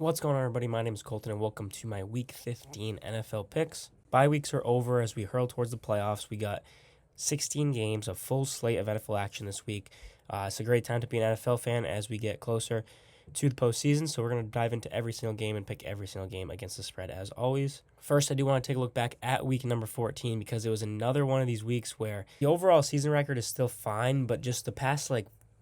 What's going on, everybody? My name is Colton, and welcome to my Week 15 NFL picks. Bye weeks are over as we hurl towards the playoffs. We got 16 games, a full slate of NFL action this week. It's a great time to be an NFL fan as we get closer to the postseason, so we're going to dive into every single game and pick every single game against the spread as always. First, I do want to take a look back at week number 14 because it was another one of these weeks where the overall season record is still fine, but just the past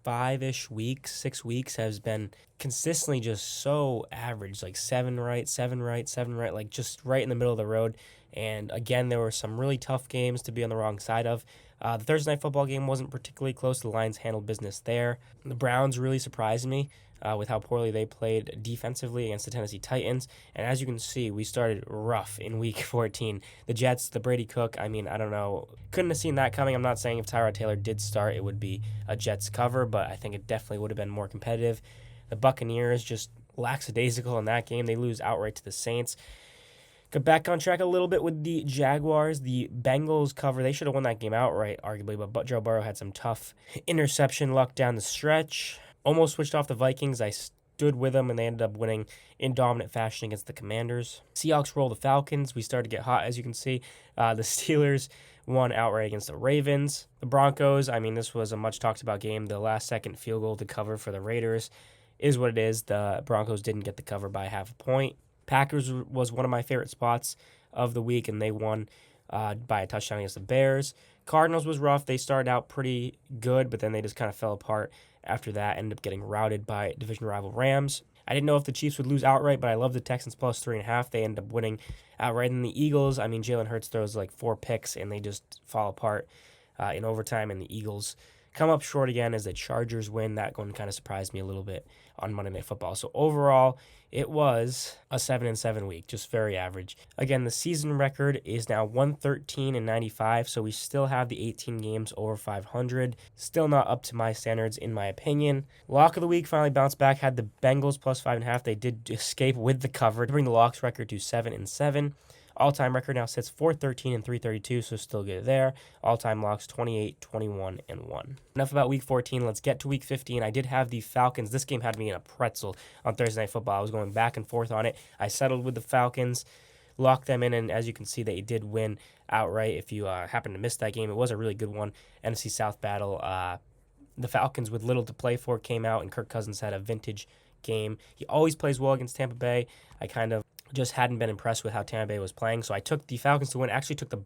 6 weeks has been consistently just so average, like 7 right, 7 right, 7 right, like just right in the middle of the road. And again, there were some really tough games to be on the wrong side of. The Thursday night football game wasn't particularly close. The Lions handled business there. The Browns really surprised me with how poorly they played defensively against the Tennessee Titans. And as you can see, we started rough in week 14. The Jets, the Brady Cook, I don't know. Couldn't have seen that coming. I'm not saying if Tyrod Taylor did start, it would be a Jets cover, but I think it definitely would have been more competitive. The Buccaneers just lackadaisical in that game. They lose outright to the Saints. Got back on track a little bit with the Jaguars. The Bengals cover. They should have won that game outright, arguably, but Joe Burrow had some tough interception luck down the stretch. Almost switched off the Vikings. I stood with them, and they ended up winning in dominant fashion against the Commanders. Seahawks roll the Falcons. We started to get hot, as you can see. The Steelers won outright against the Ravens. The Broncos, this was a much talked about game. The last-second field goal to cover for the Raiders is what it is. The Broncos didn't get the cover by half a point. Packers was one of my favorite spots of the week, and they won by a touchdown against the Bears. Cardinals was rough. They started out pretty good, but then they just kind of fell apart after that. Ended up getting routed by division rival Rams. I didn't know if the Chiefs would lose outright, but I love the Texans plus 3.5. They ended up winning outright. And the Eagles, Jalen Hurts throws 4 picks, and they just fall apart in overtime, and the Eagles come up short again as the Chargers win. That one kind of surprised me a little bit on Monday Night Football. So overall, it was a 7-7 week, just very average. Again, the season record is now 113-95, so we still have the 18 games over 500. Still not up to my standards, in my opinion. Lock of the week finally bounced back, had the Bengals plus 5.5. They did escape with the cover to bring the locks record to 7-7. All-time record now sits 413-332, so still good there. All-time locks 28, 21, and 1. Enough about Week 14. Let's get to Week 15. I did have the Falcons. This game had me in a pretzel on Thursday Night Football. I was going back and forth on it. I settled with the Falcons, locked them in, and as you can see, they did win outright. If you happen to miss that game, it was a really good one. NFC South battle. The Falcons, with little to play for, came out, and Kirk Cousins had a vintage game. He always plays well against Tampa Bay. I kind of just hadn't been impressed with how Tampa Bay was playing, so I took the Falcons to win. Actually, took the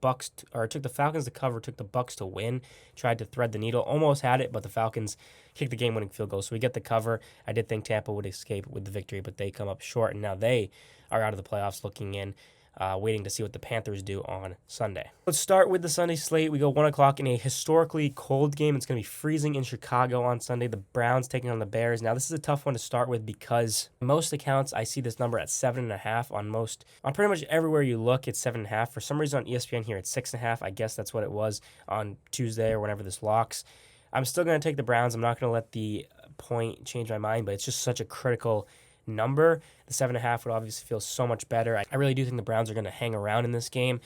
Falcons to cover, took the Bucs to win. Tried to thread the needle, almost had it, but the Falcons kicked the game-winning field goal, so we get the cover. I did think Tampa would escape with the victory, but they come up short, and now they are out of the playoffs, looking in. Waiting to see what the Panthers do on Sunday. Let's start with the Sunday slate. We go 1 o'clock in a historically cold game. It's going to be freezing in Chicago on Sunday. The Browns taking on the Bears. Now, this is a tough one to start with because most accounts, I see this number at 7.5 on pretty much everywhere you look, it's 7.5. For some reason on ESPN here, it's 6.5. I guess that's what it was on Tuesday or whenever this locks. I'm still going to take the Browns. I'm not going to let the point change my mind, but it's just such a critical number. The 7.5 would obviously feel so much better. I really do think the Browns are going to hang around in this game.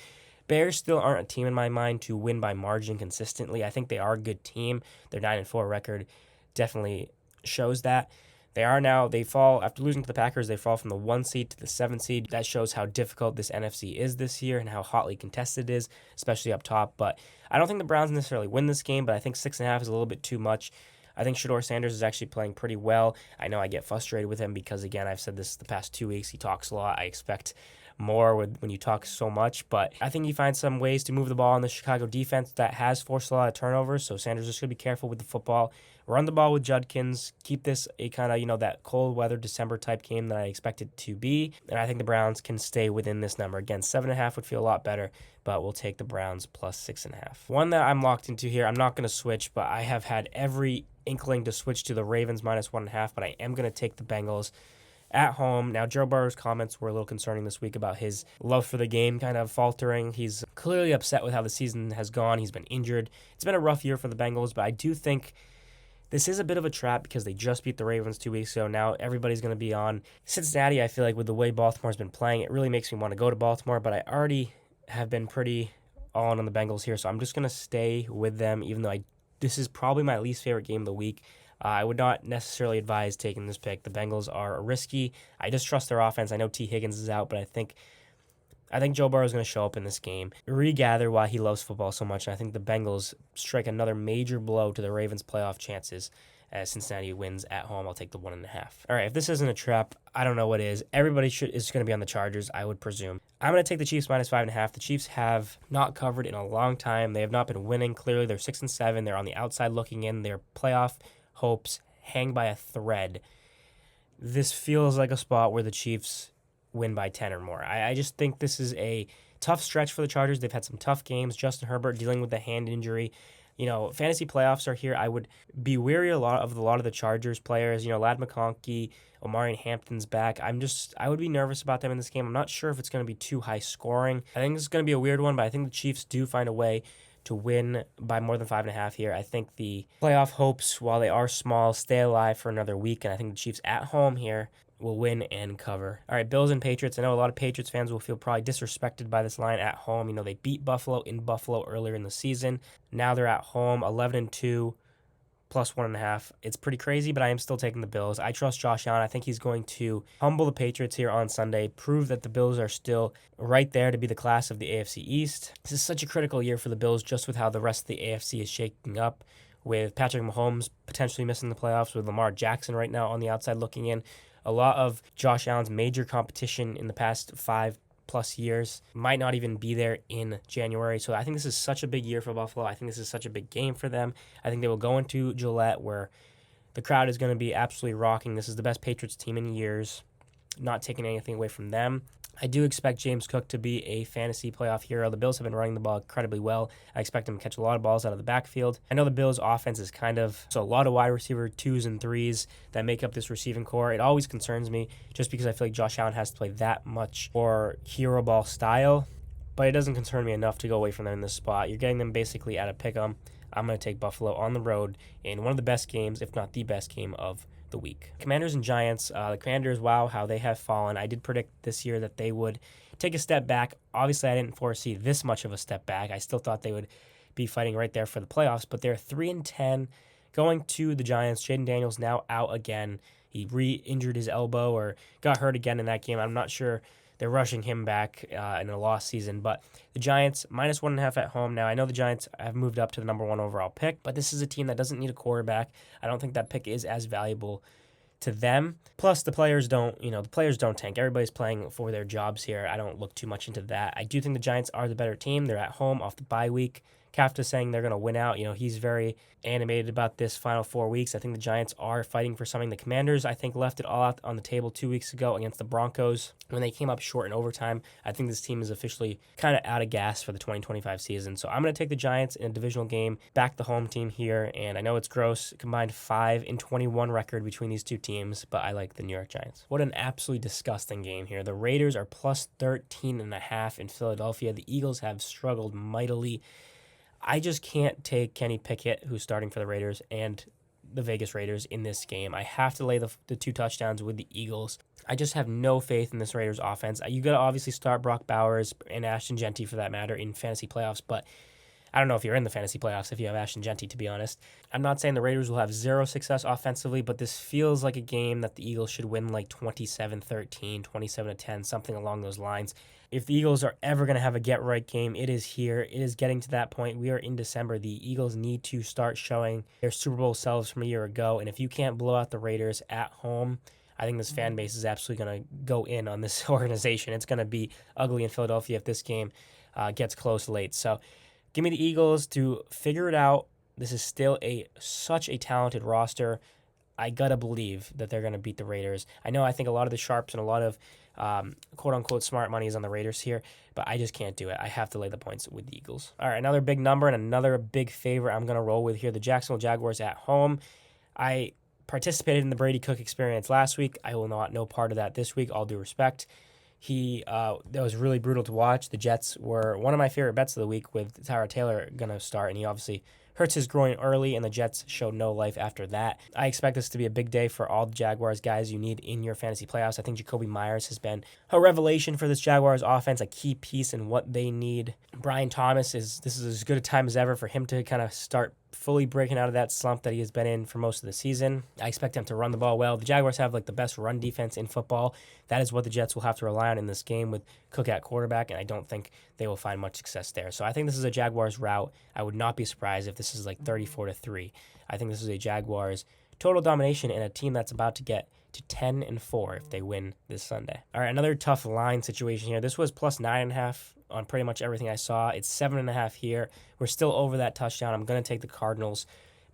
Bears still aren't a team in my mind to win by margin consistently. I think they are a good team. Their 9-4 record definitely shows that. They fall, after losing to the Packers, they fall from the 1 seed to the 7 seed. That shows how difficult this NFC is this year and how hotly contested it is, especially up top. But I don't think the Browns necessarily win this game, but I think 6.5 is a little bit too much. I think Shedeur Sanders is actually playing pretty well. I know I get frustrated with him because, again, I've said this the past 2 weeks. He talks a lot. I expect more when you talk so much. But I think he finds some ways to move the ball in the Chicago defense that has forced a lot of turnovers. So Sanders just going to be careful with the football. Run the ball with Judkins. Keep this a kind of, that cold weather December type game that I expect it to be. And I think the Browns can stay within this number. Again, 7.5 would feel a lot better, but we'll take the Browns plus 6.5. One that I'm locked into here, I'm not going to switch, but I have had every inkling to switch to the Ravens minus 1.5, but I am going to take the Bengals at home. Now, Joe Burrow's comments were a little concerning this week about his love for the game kind of faltering. He's clearly upset with how the season has gone. He's been injured. It's been a rough year for the Bengals, but I do think this is a bit of a trap because they just beat the Ravens 2 weeks ago. Now everybody's going to be on Cincinnati. I feel like with the way Baltimore's been playing, it really makes me want to go to Baltimore, but I already have been pretty all in on the Bengals here, so I'm just going to stay with them, even though this is probably my least favorite game of the week. I would not necessarily advise taking this pick. The Bengals are risky. I just trust their offense. I know T. Higgins is out, but I think Joe Burrow is going to show up in this game, regather why he loves football so much, and I think the Bengals strike another major blow to the Ravens' playoff chances as Cincinnati wins at home. I'll take the 1.5. All right, if this isn't a trap, I don't know what is. Everybody is going to be on the Chargers, I would presume. I'm going to take the Chiefs minus 5.5. The Chiefs have not covered in a long time. They have not been winning. Clearly, they're 6-7. They're on the outside looking in. Their playoff hopes hang by a thread. This feels like a spot where the Chiefs win by 10 or more. I just think this is a tough stretch for the Chargers. They've had some tough games. Justin Herbert dealing with the hand injury. Fantasy playoffs are here. I would be wary a lot of the Chargers players. Lad McConkey, Omarion Hampton's back. I would be nervous about them in this game. I'm not sure if it's going to be too high scoring. I think this is going to be a weird one, but I think the Chiefs do find a way to win by more than 5.5 here. I think the playoff hopes, while they are small, stay alive for another week, and I think the Chiefs at home here will win and cover. All right, Bills and Patriots. I know a lot of Patriots fans will feel probably disrespected by this line at home. They beat Buffalo in Buffalo earlier in the season. Now they're at home, 11-2, plus 1.5. It's pretty crazy, but I am still taking the Bills. I trust Josh Allen. I think he's going to humble the Patriots here on Sunday, prove that the Bills are still right there to be the class of the AFC East. This is such a critical year for the Bills, just with how the rest of the AFC is shaking up, with Patrick Mahomes potentially missing the playoffs, with Lamar Jackson right now on the outside looking in. A lot of Josh Allen's major competition in the past 5+ years might not even be there in January. So I think this is such a big year for Buffalo. I think this is such a big game for them. I think they will go into Gillette where the crowd is going to be absolutely rocking. This is the best Patriots team in years, not taking anything away from them. I do expect James Cook to be a fantasy playoff hero. The Bills have been running the ball incredibly well. I expect him to catch a lot of balls out of the backfield. I know the Bills' offense is so a lot of wide receiver 2s and 3s that make up this receiving core. It always concerns me just because I feel like Josh Allen has to play that much more hero ball style, but it doesn't concern me enough to go away from them in this spot. You're getting them basically at a pick 'em. I'm going to take Buffalo on the road in one of the best games, if not the best game of the week. Commanders and Giants. The Commanders, wow, how they have fallen. I did predict this year that they would take a step back. Obviously, I didn't foresee this much of a step back. I still thought they would be fighting right there for the playoffs, but they're 3-10 going to the Giants. Jaden Daniels now out again. He re-injured his elbow or got hurt again in that game. I'm not sure they're rushing him back in a lost season, but the Giants minus 1.5 at home. Now, I know the Giants have moved up to the number 1 overall pick, but this is a team that doesn't need a quarterback. I don't think that pick is as valuable to them. Plus, the players don't tank. Everybody's playing for their jobs here. I don't look too much into that. I do think the Giants are the better team. They're at home off the bye week. Kafka saying they're going to win out. He's very animated about this final 4 weeks. I think the Giants are fighting for something. The Commanders, I think, left it all out on the table 2 weeks ago against the Broncos when they came up short in overtime. I think this team is officially kind of out of gas for the 2025 season. So I'm going to take the Giants in a divisional game, back the home team here, and I know it's gross, combined 5-21 record between these two teams, but I like the New York Giants. What an absolutely disgusting game here. The Raiders are plus 13.5 in Philadelphia. The Eagles have struggled mightily. I just can't take Kenny Pickett, who's starting for the Raiders, and the Vegas Raiders in this game. I have to lay the 2 touchdowns with the Eagles. I just have no faith in this Raiders offense. You got to obviously start Brock Bowers and Ashton Genty for that matter in fantasy playoffs, but I don't know if you're in the fantasy playoffs if you have Ashton Genty, to be honest. I'm not saying the Raiders will have zero success offensively, but this feels like a game that the Eagles should win like 27-13, 27-10, something along those lines. If the Eagles are ever going to have a get-right game, it is here. It is getting to that point. We are in December. The Eagles need to start showing their Super Bowl selves from a year ago, and if you can't blow out the Raiders at home, I think this fan base is absolutely going to go in on this organization. It's going to be ugly in Philadelphia if this game gets close late. So give me the Eagles to figure it out. This is still such a talented roster. I got to believe that they're going to beat the Raiders. I think a lot of the sharps and a lot of quote-unquote smart money is on the Raiders here, but I just can't do it. I have to lay the points with the Eagles. All right, another big number and another big favorite I'm going to roll with here, the Jacksonville Jaguars at home. I participated in the Brady Cook experience last week. I will not know part of that this week, all due respect. That was really brutal to watch. The Jets were one of my favorite bets of the week with Tyrod Taylor going to start, and he obviously hurts his groin early, and the Jets showed no life after that. I expect this to be a big day for all the Jaguars guys you need in your fantasy playoffs. I think Jacoby Myers has been a revelation for this Jaguars offense, a key piece in what they need. Brian Thomas this is as good a time as ever for him to kind of start fully breaking out of that slump that he has been in for most of the season. I expect him to run the ball well. The Jaguars have like the best run defense in football. That is what the Jets will have to rely on in this game with Cook at quarterback, and I don't think they will find much success there. So I think this is a Jaguars rout. I would not be surprised if this is like 34-3. I think this is a Jaguars total domination in a team that's about to get to 10-4 if they win this Sunday. All right, another tough line situation here. This was plus 9.5 on pretty much everything I saw. It's 7.5 here. We're still over that touchdown. I'm going to take the Cardinals.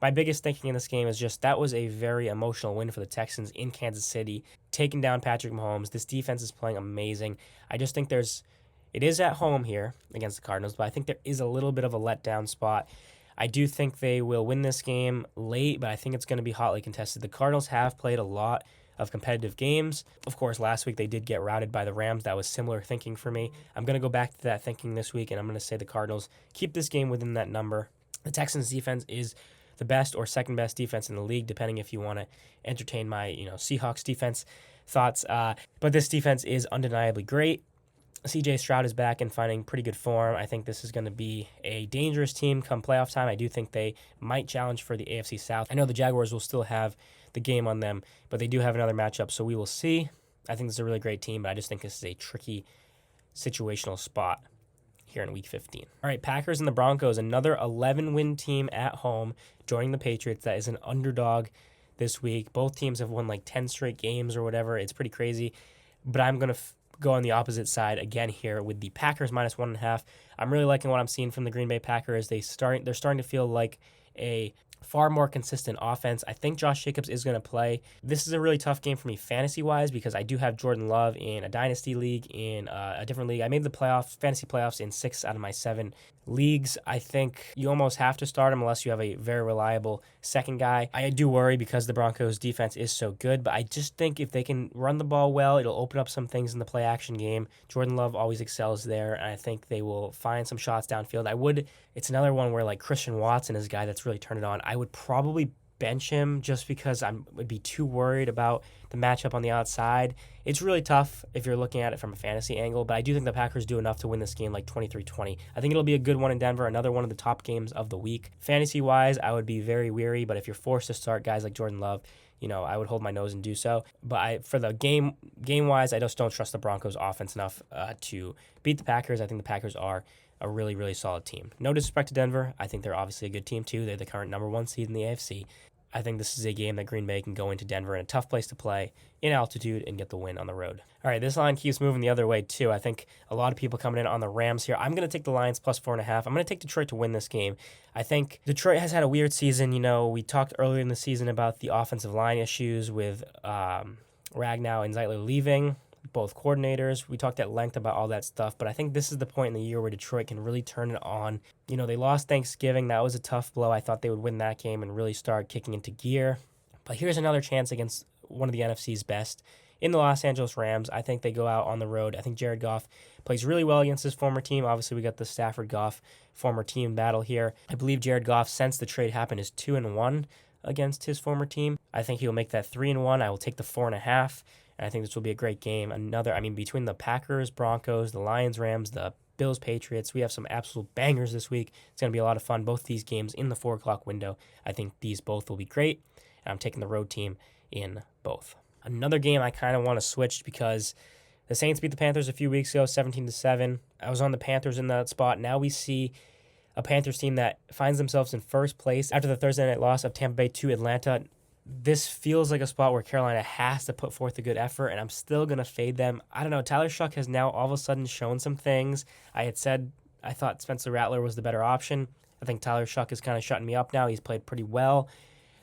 My biggest thinking in this game is just that was a very emotional win for the Texans in Kansas City, taking down Patrick Mahomes. This defense is playing amazing. I just think it is at home here against the Cardinals, but I think there is a little bit of a letdown spot. I do think they will win this game late, but I think it's going to be hotly contested. The Cardinals have played a lot of competitive games. Of course, last week they did get routed by the Rams. That was similar thinking for me. I'm going to go back to that thinking this week, and I'm going to say the Cardinals keep this game within that number. The Texans defense is the best or second best defense in the league, depending if you want to entertain my Seahawks defense thoughts. But this defense is undeniably great. CJ Stroud is back and finding pretty good form. I think this is going to be a dangerous team come playoff time. I do think they might challenge for the AFC South. I know the Jaguars will still have the game on them, but they do have another matchup, so we will see. I think this is a really great team, but I just think this is a tricky situational spot here in Week 15. All right, Packers and the Broncos, another 11-win team at home, joining the Patriots. That is an underdog this week. Both teams have won like 10 straight games or whatever. It's pretty crazy, but I'm going to go on the opposite side again here with the Packers minus 1.5. I'm really liking what I'm seeing from the Green Bay Packers. They're starting to feel like a far more consistent offense. I think Josh Jacobs is going to play. This is a really tough game for me fantasy-wise because I do have Jordan Love in a dynasty league, in a different league. I made the fantasy playoffs in 6 out of my 7 leagues. I think you almost have to start him unless you have a very reliable second guy. I do worry because the Broncos defense is so good, but I just think if they can run the ball well, it'll open up some things in the play action game. Jordan Love always excels there, and I think they will find some shots downfield. It's another one where like Christian Watson is a guy that's really turned it on. I would probably bench him just because I would be too worried about the matchup on the outside. It's really tough if you're looking at it from a fantasy angle, but I do think the Packers do enough to win this game like 23-20. I think it'll be a good one in Denver, another one of the top games of the week. Fantasy-wise, I would be very weary, but if you're forced to start guys like Jordan Love, I would hold my nose and do so. But for the game-wise, I just don't trust the Broncos offense enough to beat the Packers. I think the Packers are a really, really solid team. No disrespect to Denver. I think they're obviously a good team too. They're the current number 1 seed in the AFC. I think this is a game that Green Bay can go into Denver in a tough place to play in altitude and get the win on the road. All right, this line keeps moving the other way too. I think a lot of people coming in on the Rams here. I'm going to take the Lions plus 4.5. I'm going to take Detroit to win this game. I think Detroit has had a weird season. We talked earlier in the season about the offensive line issues with Ragnow and Zeitler leaving, both coordinators. We talked at length about all that stuff, but I think this is the point in the year where Detroit can really turn it on. They lost Thanksgiving. That was a tough blow. I thought they would win that game and really start kicking into gear. But here's another chance against one of the NFC's best in the Los Angeles Rams. I think they go out on the road. I think Jared Goff plays really well against his former team. Obviously, we got the Stafford-Goff former team battle here. I believe Jared Goff, since the trade happened, is 2-1 against his former team. I think he'll make that 3-1. I will take the 4.5. And I think this will be a great game. Between the Packers, Broncos, the Lions, Rams, the Bills, Patriots, we have some absolute bangers this week. It's going to be a lot of fun. Both these games in the 4 o'clock window. I think these both will be great. And I'm taking the road team in both. Another game I kind of want to switch because the Saints beat the Panthers a few weeks ago, 17-7. I was on the Panthers in that spot. Now we see a Panthers team that finds themselves in first place after the Thursday night loss of Tampa Bay to Atlanta. This feels like a spot where Carolina has to put forth a good effort, and I'm still going to fade them. I don't know. Tyler Shuck has now all of a sudden shown some things. I had said I thought Spencer Rattler was the better option. I think Tyler Shuck is kind of shutting me up now. He's played pretty well.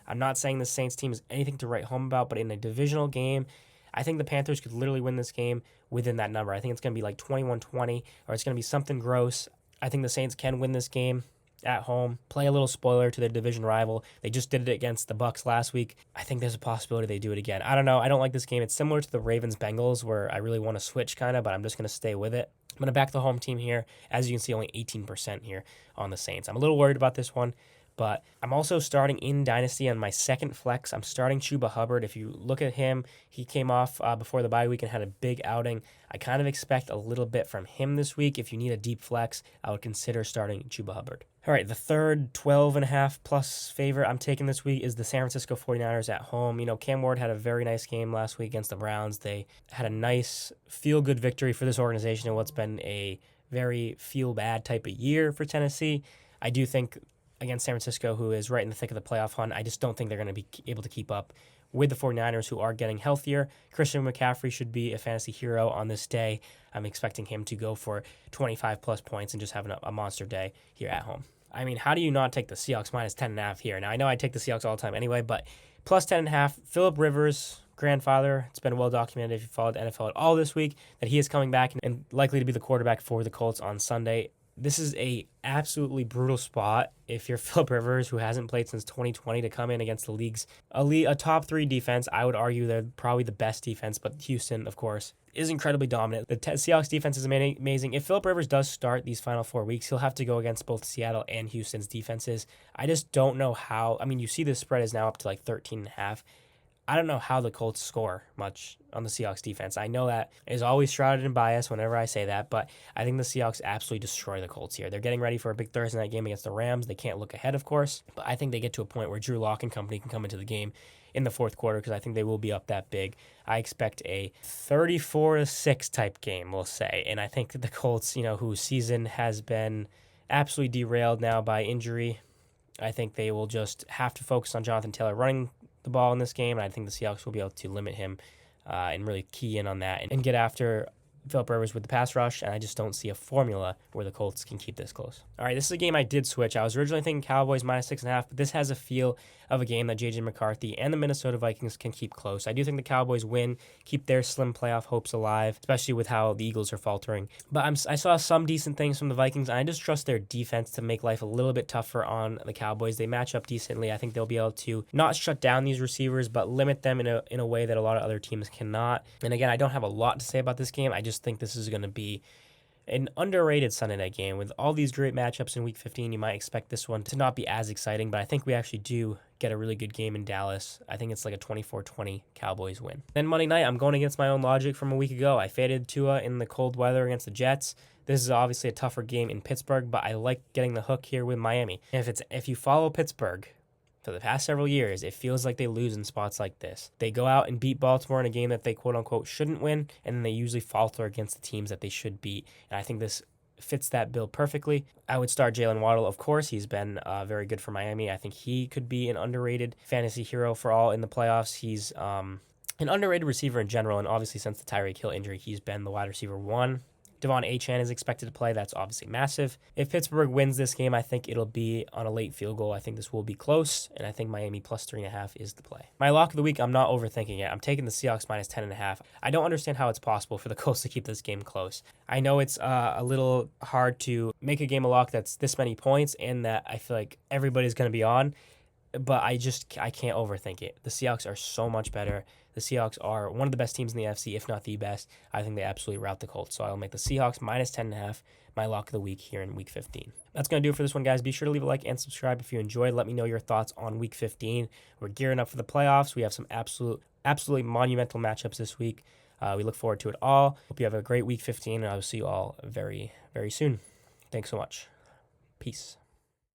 I'm not saying the Saints team is anything to write home about, but in a divisional game, I think the Panthers could literally win this game within that number. I think it's going to be like 21-20, or it's going to be something gross. I think the Saints can win this game at home, play a little spoiler to their division rival. They just did it against the Bucs last week. I think there's a possibility they do it again. I don't know. I don't like this game. It's similar to the Ravens-Bengals where I really want to switch kind of, but I'm just going to stay with it. I'm going to back the home team here. As you can see, only 18% here on the Saints. I'm a little worried about this one, but I'm also starting in Dynasty on my second flex. I'm starting Chuba Hubbard. If you look at him, he came off before the bye week and had a big outing. I kind of expect a little bit from him this week. If you need a deep flex, I would consider starting Chuba Hubbard. All right, the third 12.5 plus favorite I'm taking this week is the San Francisco 49ers at home. Cam Ward had a very nice game last week against the Browns. They had a nice feel-good victory for this organization in what's been a very feel-bad type of year for Tennessee. I do think against San Francisco, who is right in the thick of the playoff hunt, I just don't think they're going to be able to keep up with the 49ers, who are getting healthier. Christian McCaffrey should be a fantasy hero on this day. I'm expecting him to go for 25-plus points and just have a monster day here at home. I mean, how do you not take the Seahawks minus 10.5 here? Now, I know I take the Seahawks all the time anyway, but plus 10.5, Phillip Rivers, grandfather, it's been well documented if you followed the NFL at all this week, that he is coming back and likely to be the quarterback for the Colts on Sunday. This is a absolutely brutal spot if you're Phillip Rivers, who hasn't played since 2020, to come in against the league's a top 3 defense. I would argue they're probably the best defense, but Houston, of course, is incredibly dominant. The Seahawks defense is amazing. If Phillip Rivers does start these final 4 weeks, he'll have to go against both Seattle and Houston's defenses. I just don't know how. I mean, you see the spread is now up to like 13.5. I don't know how the Colts score much on the Seahawks defense. I know that is always shrouded in bias whenever I say that, but I think the Seahawks absolutely destroy the Colts here. They're getting ready for a big Thursday night game against the Rams. They can't look ahead, of course, but I think they get to a point where Drew Lock and company can come into the game in the fourth quarter because I think they will be up that big. I expect a 34-6 type game, we'll say, and I think the Colts, whose season has been absolutely derailed now by injury, I think they will just have to focus on Jonathan Taylor running the ball in this game, and I think the Seahawks will be able to limit him and really key in on that and get after Phillip Rivers with the pass rush, and I just don't see a formula where the Colts can keep this close. All right, this is a game I did switch. I was originally thinking Cowboys minus 6.5, but this has a feel of a game that J.J. McCarthy and the Minnesota Vikings can keep close. I do think the Cowboys win, keep their slim playoff hopes alive, especially with how the Eagles are faltering. But I saw some decent things from the Vikings, and I just trust their defense to make life a little bit tougher on the Cowboys. They match up decently. I think they'll be able to not shut down these receivers, but limit them in a way that a lot of other teams cannot. And again, I don't have a lot to say about this game. I just think this is going to be an underrated Sunday night game. With all these great matchups in Week 15, you might expect this one to not be as exciting, but I think we actually do get a really good game in Dallas. I think it's like a 24-20 Cowboys win. Then Monday night, I'm going against my own logic from a week ago. I faded Tua in the cold weather against the Jets. This is obviously a tougher game in Pittsburgh, but I like getting the hook here with Miami. And if you follow Pittsburgh for the past several years, it feels like they lose in spots like this. They go out and beat Baltimore in a game that they quote-unquote shouldn't win, and then they usually falter against the teams that they should beat. And I think this fits that bill perfectly. I would start Jalen Waddle, of course. He's been very good for Miami. I think he could be an underrated fantasy hero for all in the playoffs. He's an underrated receiver in general, and obviously since the Tyreek Hill injury, he's been the wide receiver 1. Devon Achane is expected to play. That's obviously massive. If Pittsburgh wins this game, I think it'll be on a late field goal. I think this will be close, and I think Miami plus 3.5 is the play. My lock of the week, I'm not overthinking it. I'm taking the Seahawks minus 10.5. I don't understand how it's possible for the Colts to keep this game close. I know it's a little hard to make a game a lock that's this many points and that I feel like everybody's going to be on, but I can't overthink it. The Seahawks are so much better. The Seahawks are one of the best teams in the NFC, if not the best. I think they absolutely rout the Colts. So I'll make the Seahawks minus 10.5 my lock of the week here in Week 15. That's going to do it for this one, guys. Be sure to leave a like and subscribe if you enjoyed. Let me know your thoughts on Week 15. We're gearing up for the playoffs. We have some absolutely monumental matchups this week. We look forward to it all. Hope you have a great Week 15, and I will see you all very, very soon. Thanks so much. Peace.